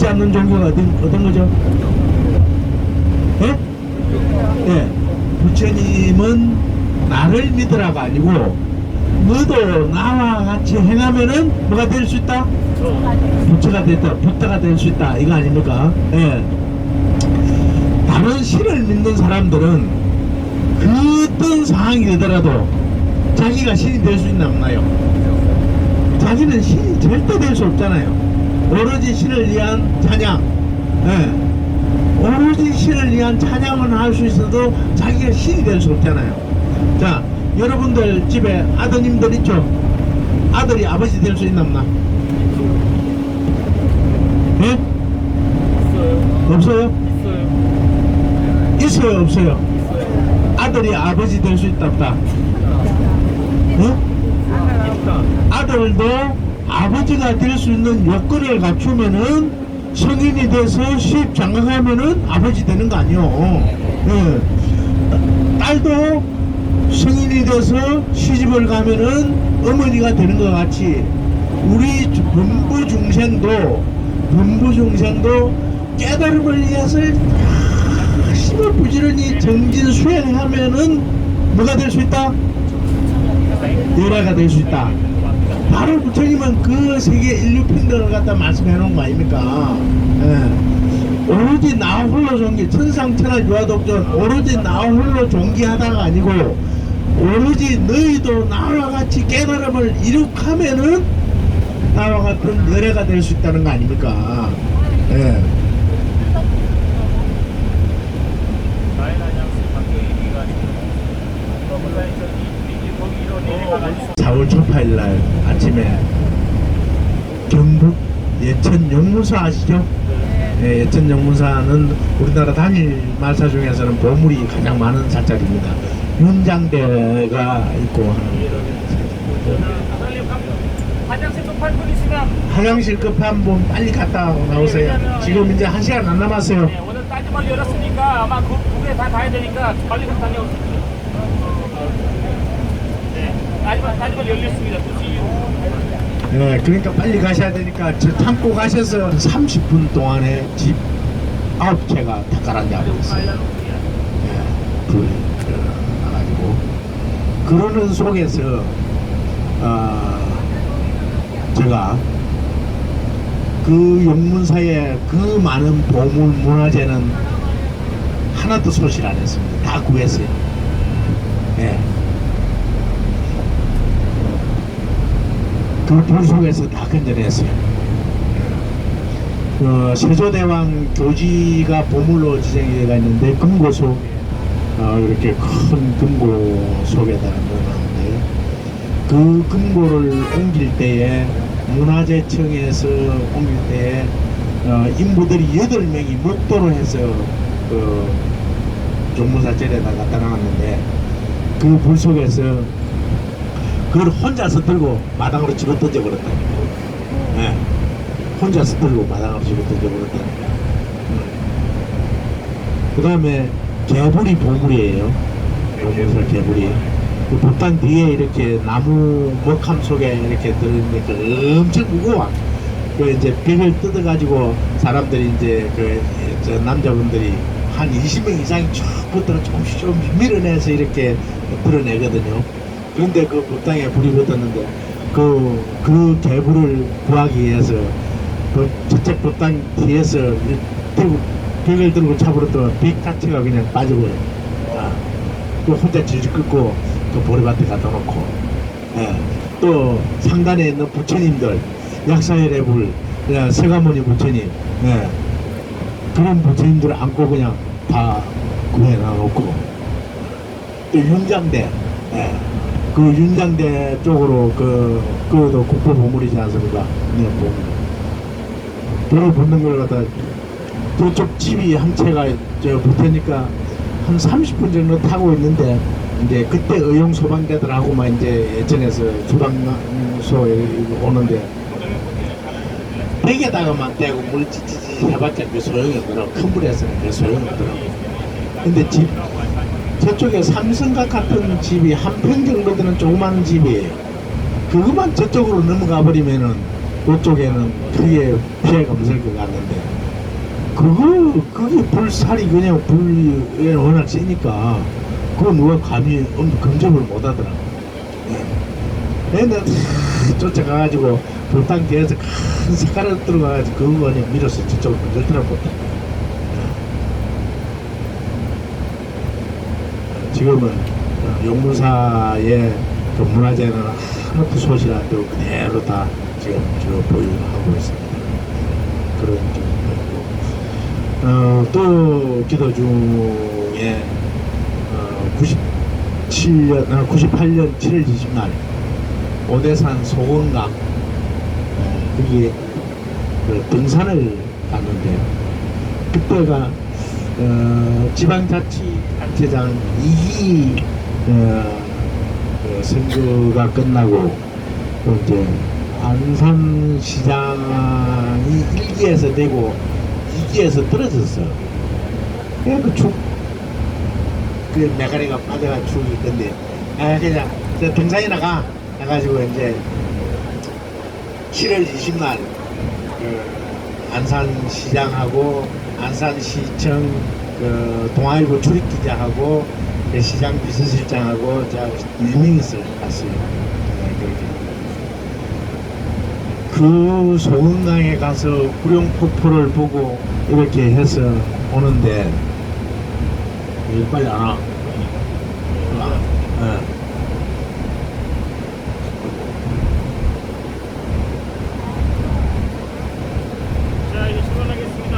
않는 종교가 어떤 거죠? 예? 예. 부처님은 나를 믿으라가 아니고 너도 나와 같이 행하면은 뭐가 될 수 있다? 부처가 됐다, 부처가 될 수 있다, 이거 아닙니까? 예. 다른 신을 믿는 사람들은 그 어떤 상황이 되더라도 자기가 신이 될 수 있나 없나요? 자기는 신이 절대 될 수 없잖아요. 오로지 신을 위한 찬양, 예. 오로지 신을 위한 찬양은 할 수 있어도 자기가 신이 될 수 없잖아요. 자, 여러분들 집에 아드님들 있죠? 아들이 아버지 될 수 있나 없나? 예? 없어요? 있어요, 없어요? 아들이 아버지 될 수 있다, 없다? 아들도 아버지가 될 수 있는 요건을 갖추면은 성인이 돼서 시집 장가가면은 아버지 되는 거 아니요. 예. 딸도 성인이 돼서 시집을 가면은 어머니가 되는 것 같이 우리 범부 중생도 깨달음을 위해서 열심히 부지런히 정진 수행하면은 뭐가 될 수 있다? 열애가 될 수 있다. 바로 부처님은 그 세계 인류 평등을 갖다 말씀해 놓은 거 아닙니까? 예. 오로지 나 홀로 존귀, 천상천하 유아독존, 오로지 나 홀로 존귀하다가 아니고 오로지 너희도 나와 같이 깨달음을 이룩하면은 나와 같은 열애가 될 수 있다는 거 아닙니까? 예. (4월) 초파일날 아침에 경북 예천 영문사 아시죠? 예, 예천 영문사는 우리나라 단일 말사 중에서는 보물이 가장 많은 사찰입니다. 윤장대가 있고 화장실 급한 분 있으면 화장실 급한 분 빨리 갔다 나오세요. 지금 이제 1시간 안 남았어요. 네, 오늘 따지mal 열었으니까 아마 그 두개 다 가야 되니까 빨리 좀 다녀오세요. 네, 따지mal 열렸습니다. 2시 이후. 네, 그러니까 빨리 가셔야 되니까 저 참고 가셔서 30분 동안에 집 9채가 다 가라앉고 있어요. 네, 불이 나가지고 그러는 속에서 제가 그 영문사의 그 많은 보물 문화재는 하나도 소실 안 했습니다. 다 구했어요. 네. 그 불 속에서 다 건져냈어요. 세조대왕 교지가 보물로 지정이 되어 있는데 금고 속에 이렇게 큰 금고 속에다가 넣어놨는데 그 금고를 옮길 때에 문화재청에서 옮길 때에 인부들이 8명이 목도로 해서 그 종무사절에다 갖다 놨는데 그 불 속에서 그걸 혼자서 들고 마당으로 집어 던져버렸다. 네. 혼자서 들고 마당으로 집어 던져버렸다니까. 그 다음에 개불이 보물이에요. 보물설 개불이. 그 불단 뒤에 이렇게 나무 먹함 속에 이렇게 들으니까 엄청 무거워. 그 이제 벽을 뜯어가지고 사람들이 이제 저 남자분들이 한 20명 이상이 쭉 붙들어 조금씩 밀어내서 이렇게 드러내거든요. 그런데 그 불당에 불이 붙었는데 그 개불을 구하기 위해서 그 저쪽 불당 뒤에서 벽을 들고 차버렸더니 벽 자체가 그냥 빠져버려요. 또 혼자 질질 끌고 그 보리밭에 갖다 놓고, 예. 또 상단에 있는 부처님들, 약사열의 불, 세가모니 부처님, 예. 그런 부처님들을 안고 그냥 다 구해놔 놓고, 또 윤장대, 예. 그 윤장대 쪽으로 그도 국보 보물이지 않습니까? 네, 보물. 불을 붙는 걸 갖다 저쪽 집이 한 채가 저 붙으니까 한 30분 정도 타고 있는데 이제 그때 의용 소방대들하고만 이제 예천에서 소방서에 오는데 벽에다가만 대고 물 찌찌찌 해봤자 그 소용이 없더라고. 큰 불에서는 그 소용이 없더라고. 근데 저쪽에 삼성각 같은 집이 한 평 정도 되는 조그마한 집이에요. 그것만 저쪽으로 넘어가 버리면은 그쪽에는 크게 피해가 없을 것 같는데 그게 불살이 그냥 불에 워낙 세니까, 그거 누가 감히 검접을 못 하더라고. 얘는 쫓아가가지고 불당 뒤에서 큰 색깔을 들어가가지고 그거 그냥 밀어서 저쪽으로 건들더라고. 지금은 용문사의 그 문화재는 하나도 소실 안 되고 그대로 다 지금 보유하고 있습니다. 그런 좀 있고, 또 기도 중에 98년 7월 20날 오대산 소원강 거기에 그 등산을 갔는데요. 그때가 지방자치단체장 2기 그 선거가 끝나고 또 이제 안산시장이 1기에서 되고 2기에서 떨어졌어요. 그 메가리가 빠져가 죽이 있던데, 그냥 저 등산이나 가 해가지고 이제 7월 20날 그 안산시장하고 안산시청 그 동아일보 출입기자하고 그 시장 비서실장하고 저 4명이서 갔어요. 그 소금강에 가서 구룡폭포를 보고 이렇게 해서 오는데, 일 빨리 안 와. 자, 이제 출발하겠습니다.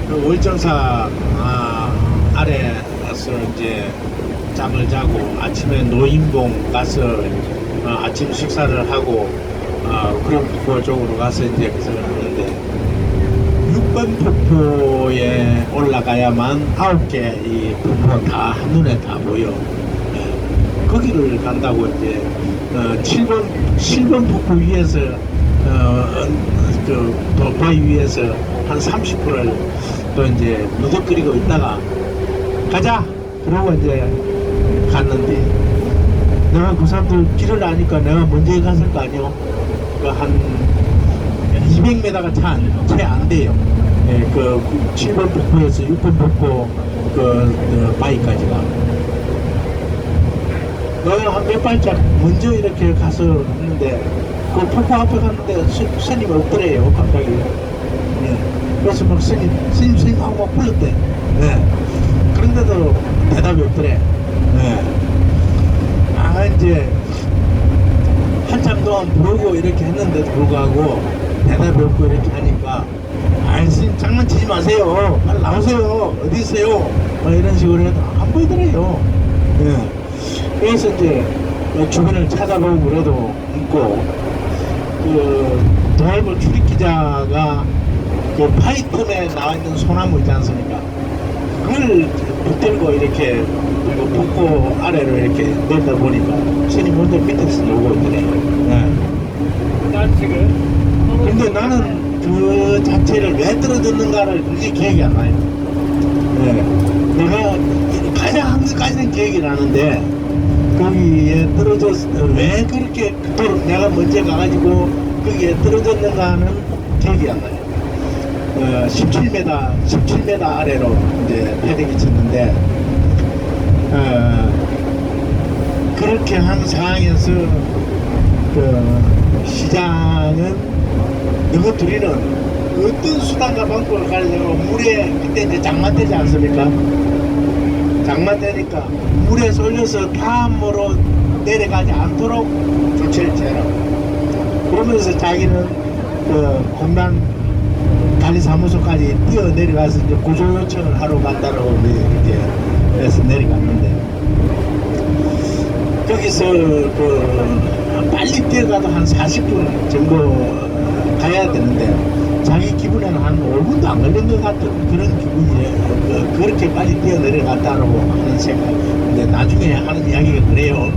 그 월정사 아래에서 이제 잠을 자고 아침에 노인봉 가서 아침 식사를 하고 구룡폭포 쪽으로 가서 이제 그것을 하는데, 6번 폭포에 올라가야만 9개 이 폭포가 다 한눈에 다 보여. 거기를 간다고 이제 7번 폭포 위에서 그 돌바위 위에서 한 30분을 또 이제 누적거리고 있다가 가자! 그러고 이제 갔는데, 내가 그 사람들 길을 아니까 내가 먼저 갔을 거 아니요. 그 한 200m가 채 안 돼요. 예, 그 7번 폭포에서 6번 폭포 그 바위까지가. 내가 한 몇 발짝 먼저 이렇게 가서 했는데, 그 폭포 앞에 갔는데 스님 없더래요, 갑자기. 예. 그래서 막 스님 하고 막 불렀대. 예. 그런데도 대답이 없더래. 예. 이제 한참 동안 부르고 이렇게 했는데도 불구하고 대답이 없고 이렇게 하니까, 스님 장난치지 마세요, 빨리 나오세요, 어디 있어요, 이런 식으로 해도 안 보이더래요. 예. 그래서 이제 주변을 찾아보고 그래도 있고, 그 동아일보 출입기자가 그 파이톤에 나와 있는 소나무 있지 않습니까? 그걸 붙들고 이렇게 그 폭포 아래로 이렇게 내다 보니까 스님 혼자 밑에서 놀고 있더래요. 네. 난 지금. 근데 나는 그 자체를 왜 떨어졌는가를 그게 기억이 안 나요. 네. 내가 가장 한국까지는 기억이 나는데, 거기에 떨어졌, 왜 그렇게 내가 먼저 가가지고 거기에 떨어졌는가는 기억이 안 나요. 17m 아래로 이제 패딩이 쳤는데, 그렇게 한 상황에서 그 시장은 너희 둘이는 어떤 수단과 방법을 가지고 물에, 그때 이제 장마 때지 않습니까? 장마 때니까 물에 쏠려서 다음으로 내려가지 않도록 조치를 취하라고. 그러면서 자기는 그 공단 관리사무소까지 뛰어 내려가서 이제 구조 요청을 하러 간다라고 이렇게 해서 내려갔는데, 거기서 그 빨리 뛰어가도 한 40분 정도 가야 되는데, 자기 기분에는 한 5분도 안 걸린 것 같은 그런 기분이에요. 그렇게 빨리 뛰어 내려갔다라고 하는 생각. 근데 나중에 하는 이야기가 그래요.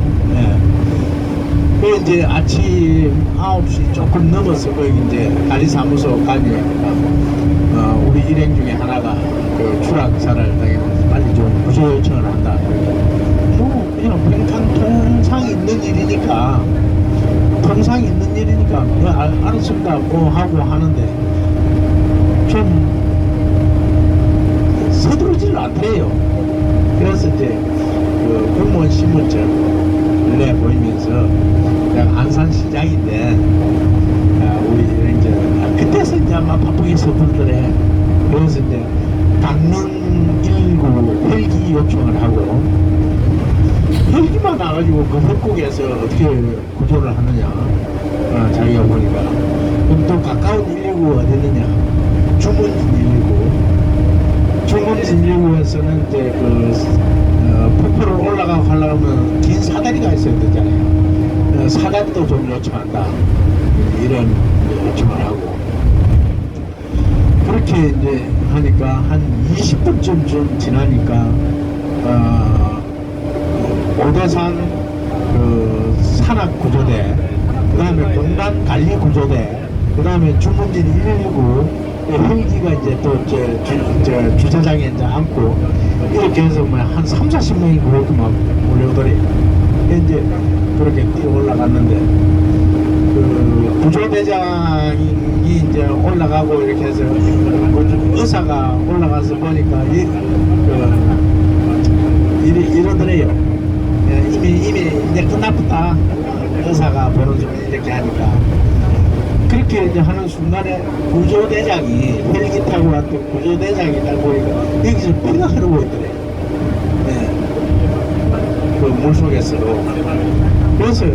그 이제 아침 9시 조금 넘어서 거기 이제 관리사무소 가니까 우리 일행 중에 하나가 그 추락사를 당해서 빨리 좀 구조 요청을 한다. 뭐 그냥 평탄 통상이 있는 일이니까 통상 있는 일이니까 알았습니다 뭐 하고 하는데 좀 서두르지를 않대요. 그래서 이제 그 공무원 신분증 내 보이면서 그냥 안산시장인데 우리 이제 그때서 이제 아마 바쁘게 서둘더래. 그래서 이제 강릉 119 헬기 요청을 하고 헬기만 나가지고 그 협곡에서 어떻게 구조를 하느냐 자기가 보니까 그럼 또 가까운 119가 어디느냐 주문진 119 주문진 119에서는 이제 그 폭포를 올라가고 하려면 긴 사다리가 있어야 되잖아요. 사다리도 좀 요청한다 이런 요청을 하고 그렇게 이제 하니까 한 20분쯤 좀 지나니까 오대산 그 산악구조대 그 다음에 공단관리구조대 그 다음에 주문진 119 헬기가 이제 또 주차장에 이제 앉고 이렇게 해서 뭐 한 30-40명이 그렇게 막 몰려오더니 이제 그렇게 뛰어 올라갔는데 그 구조대장이 이제 올라가고 이렇게 해서 의사가 올라가서 보니까 이러더래요. 이미 이제 끝났다. 의사가 보는 순간 이렇게 하니까 그렇게 이제 하는 순간에 구조대장이 헬기 타고 왔던 구조대장이 딱 보니까 여기서 피가 흐르고 있더래요. 네. 그 물속에서도 그래서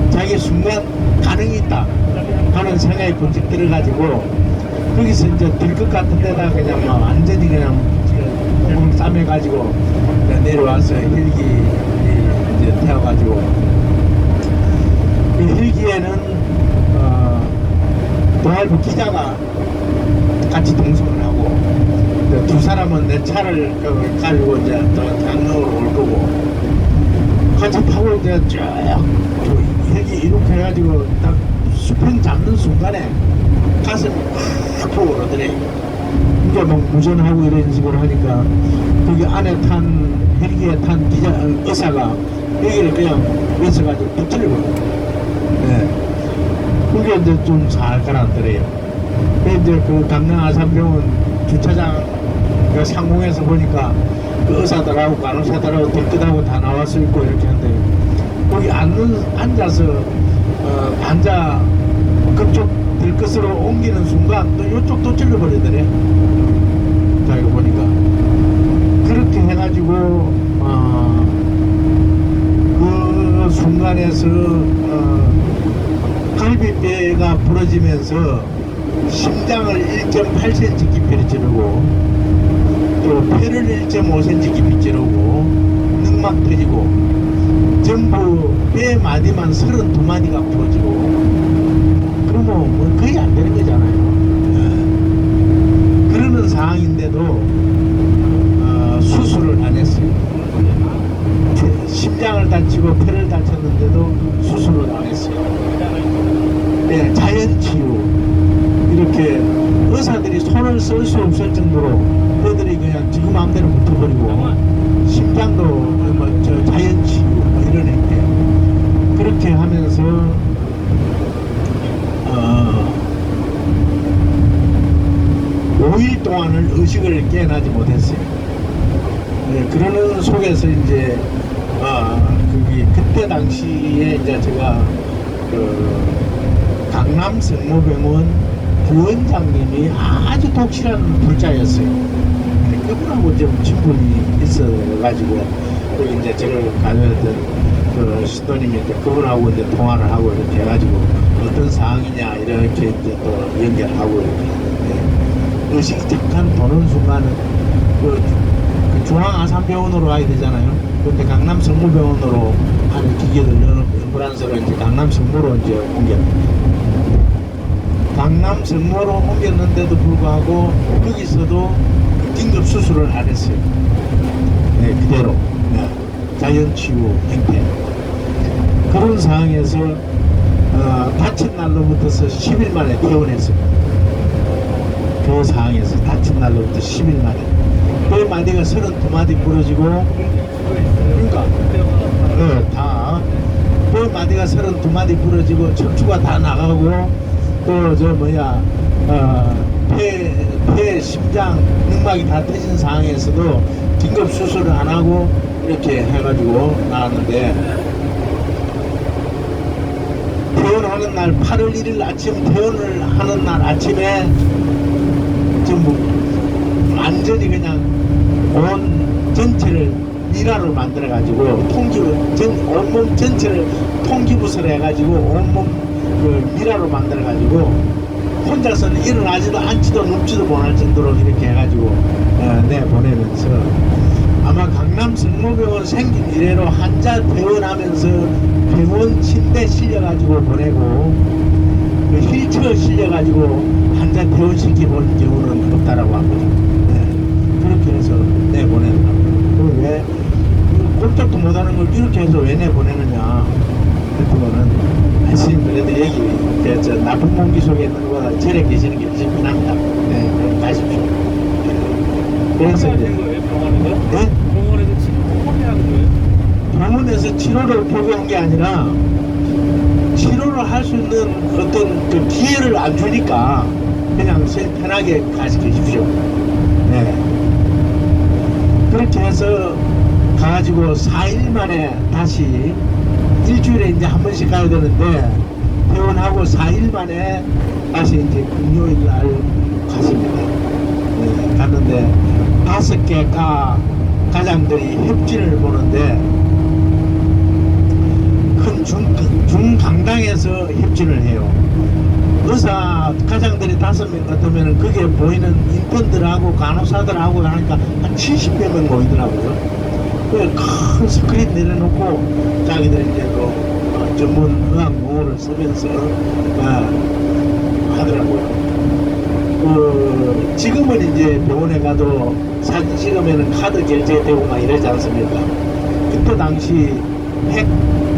자기 순간 가능이 있다 하는 생각이 번쩍 들어가지고 거기서 이제 들 것 같은 데다 그냥 막 완전히 그냥 구멍 싸매가지고 내려와서 헬기 이제 태워가지고 그 헬기에는 동아일보 기자가 같이 동승을 하고 두 사람은 내 차를 가지고 이제 또 강릉으로 올 거고 같이 타고 이제 쭉 헬기 이렇게 해가지고 딱 수평 잡는 순간에 가슴이 팍 오르더래. 이제 막 무전하고 이런 식으로 하니까 거기 안에 탄 헬기에 탄 기자 의사가 여기를 그냥 외쳐가지고 붙들려버려. 네. 그게 이제 좀 잘 가라앉더래요. 이제 그 강릉 아산병원 주차장 그 상공에서 보니까 그 의사들하고 간호사들하고 뒷끝하고 다 나와서 있고 이렇게 한데 거기 앉아서 앉아 그쪽 들끝으로 옮기는 순간 또 이쪽도 찔러버리더래. 자기가 보니까 그렇게 해가지고 그 순간에서 갈비뼈가 부러지면서 심장을 1.8cm 깊이를 찌르고 또 폐를 1.5cm 깊이 찌르고 늑막 터지고 전부 뼈 마디만 32마디가 부러지고 그러면 뭐 거의 안 되는 거잖아요. 그러는 상황인데도 수술을 안 했어요. 심장을 다치고 폐를 다쳤는데도 수술을 안 했어요. 네, 자연치유 이렇게 의사들이 손을 쓸 수 없을 정도로 애들이 그냥 지금 마음대로 붙어버리고 심장도 뭐 자연치유 뭐 이런 게 그렇게 하면서 5일 동안을 의식을 깨어나지 못했어요. 네, 그러는 속에서 이제 그때 당시에 이제 제가 강남 성모병원 부원장님이 아주 독실한 불자였어요. 그분하고 좀 친분이 있어가지고 또 이제 저를 가져왔던 그 신도님이 이제 그분하고 이제 통화를 하고 이렇게 해가지고 어떤 상황이냐 이렇게 이제 또 연결하고 이렇게 하는데 의식이 잠깐 도는 순간은 그 중앙아산병원으로 가야 되잖아요. 근데 강남 성모병원으로 하는 기계를 앰뷸런스로 이제 강남 성모로 이제 옮겼습니다. 강남 성모로 옮겼는데도 불구하고 거기서도 긴급 수술을 안 했어요. 네, 그대로 네, 자연치유 행태. 그런 상황에서 다친 날로부터서 10일 만에 퇴원했습니다. 그 상황에서 다친 날로부터 10일 만에 뼈 마디가 32마디 부러지고 그러니까 다 폐가 32마디 부러지고 척추가 다 나가고 또 저 뭐야 폐 심장 늑막이 다 터진 상황에서도 긴급 수술을 안 하고 이렇게 해가지고 나왔는데, 퇴원하는 날 8월 1일 아침 퇴원을 하는 날 아침에 전부 완전히 그냥 온 전체를 미라로 만들어 가지고 온몸 전체를 통기부설 해가지고 온몸 그 미라로 만들어 가지고 혼자서는 일어나지도 앉지도 눕지도 못할 정도로 이렇게 해가지고 내보내면서, 아마 강남 성모병원 생긴 이래로 환자 퇴원하면서 병원 침대 실려가지고 보내고 그 휠체어 실려가지고 환자 퇴원시키 본 경우는 없다라고 합니다. 그렇게 해서 내보내더라고요. 왜 꼼짝도 못하는 걸 이렇게 해서 왜 내보내느냐 그랬더니, 스님 그래도 여기 저 나쁜 공기 속에 있는 것보다 절에 계시는 게 훨씬 편합니다. 네, 그럼 가십시오. 그래서 된 이제 거예요, 병원에서? 네? 병원에서 치료 포기하는 거예요? 병원에서 치료를 포기한 게 아니라 치료를 할 수 있는 어떤 그 기회를 안 주니까 그냥 편하게 가십시오. 네. 그렇게 해서 가가지고 4일 만에 다시, 일주일에 이제 한 번씩 가야 되는데 퇴원하고 4일 만에 다시 이제 금요일 날 갔습니다. 네, 갔는데 5개 가장들이 협진을 보는데, 큰 중강당에서 협진을 해요. 의사 가장들이 5명 같으면 그게 보이는 인턴들하고 간호사들하고 하니까 한 70명은 모이더라고요. 큰 스크린 내려놓고 자기들 이제 그 전문 의학 용어를 쓰면서 하더라고요. 지금은 이제 병원에 가도 사진 찍으면 카드 결제되고 막 이러지 않습니까? 그때 당시 핵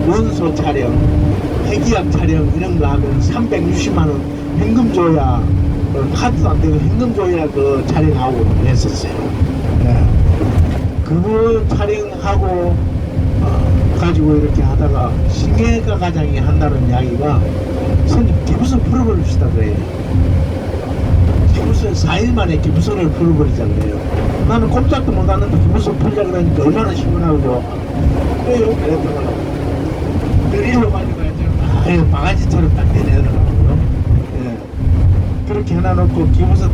원소 촬영, 핵의학 촬영 이런 거 하면 360만원 현금 줘야, 카드도 안 되고 현금 줘야 그 촬영하고 했었어요. 네. 그거 촬영하고 가지고 이렇게 하다가 신경외과 과장이 한다는 이야기가, 선생님 기부서 풀어버립시다 그래요. 기부서 4일 만에 기부서를 풀어버리자 그래요. 나는 꼼짝도 못하는데 기부서 풀자 그러니까 얼마나 시원하고 좋아. 그래요? 그랬더니 드릴로 가지고 바가지처럼 딱 내내더라고요. 예. 그렇게 해놔놓고 기부서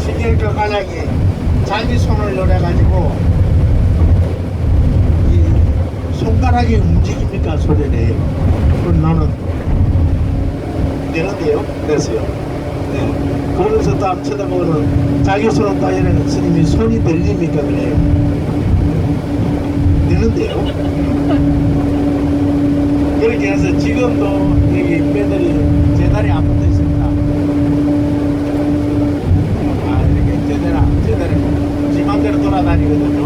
신경외과 과장이 자기 손을 노려가지고 이 손가락이 움직입니까 소리를. 그럼 나는 되는데요? 그랬어요. 네. 그러면서 또 한번 쳐다보고는 자기 손을 따지는 스님이 손이 들립니까 그래요. 되는데요? 그렇게 해서 지금도 여기 빼들이 제 다리 안 붙어 있습니다. 이렇게 제대로 지 맘대로 돌아다니거든요.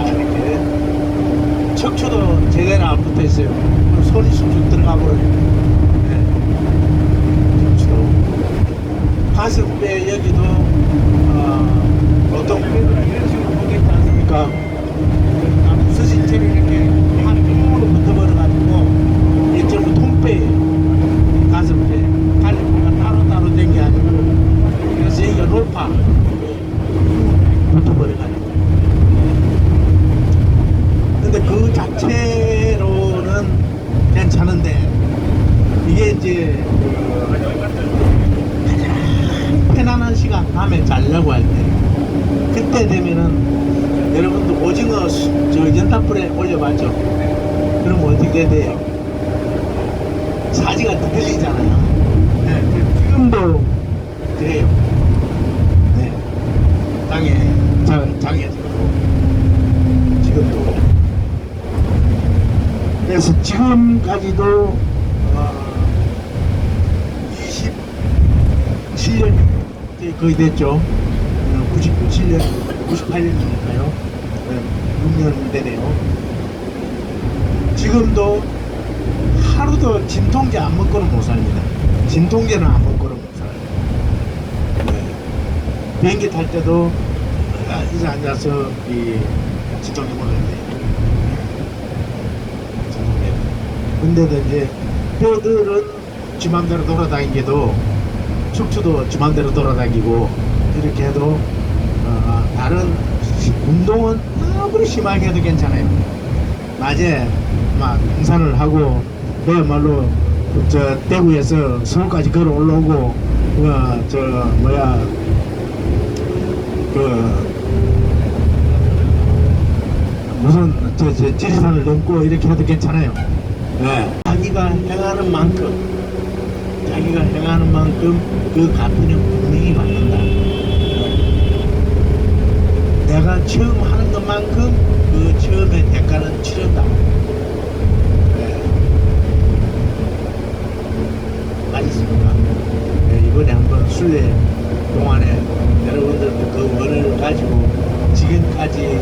이렇게 척추도 제대로 안 붙어 있어요. 손이 쑥쑥 들어가 버려요. 가슴뼈 여기도 보통 이런 식으로 보겠지 않습니까? 부서진채로 이렇게 한 핀으로 붙어버려가지고 이게 전부 통뼈예요. 가슴뼈 갈비뼈가 따로따로 된 게 아니고, 그래서 여기가 높아 붙어버려가지고. 근데 그 자체로는 괜찮은데, 이게 이제 편안한 시간 밤에 자려고 할 때, 그때 되면은 여러분도 오징어 저 연탄불에 올려봤죠? 그럼 어떻게 돼요? 사지가 들리잖아요. 네, 지금도 그래요. 네, 장에서 지금도. 그래서 지금까지도 27년 거의 됐죠. 97년, 98년이니까요. 6년 되네요. 지금도 하루도 진통제 안 먹고는 못 삽니다. 진통제는 안 먹고는 못 살아요. 네. 비행기 탈 때도 이제 앉아서 이 지정해 보는데 근데도 이제 뼈들은 지 맘대로 돌아다니기도 척추도 지 맘대로 돌아다니고 이렇게 해도 다른 운동은 아무리 심하게 해도 괜찮아요. 낮에 막 등산을 하고 그야말로 저 대구에서 서울까지 걸어 올라오고 저 뭐야 그 무슨 저 지리산을 넘고 이렇게 해도 괜찮아요. 네. 자기가 행하는 만큼 그 갚이는 분명히 받는다. 내가 처음 하는 것만큼 그 처음의 대가는 치른다. 네. 알겠습니까? 네, 이번에 한번 순례 동안에 여러분들도 그 원을 가지고 지금까지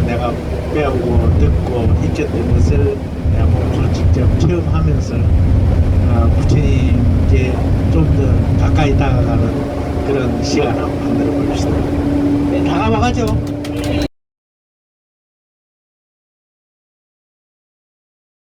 내가 배우고 듣고 익혔던 것을 내가 몸으로 직접 체험하면서 부처님께 좀 더 가까이 다가가는 그런 시간을 만들어 봅시다. 네, 다가와가죠.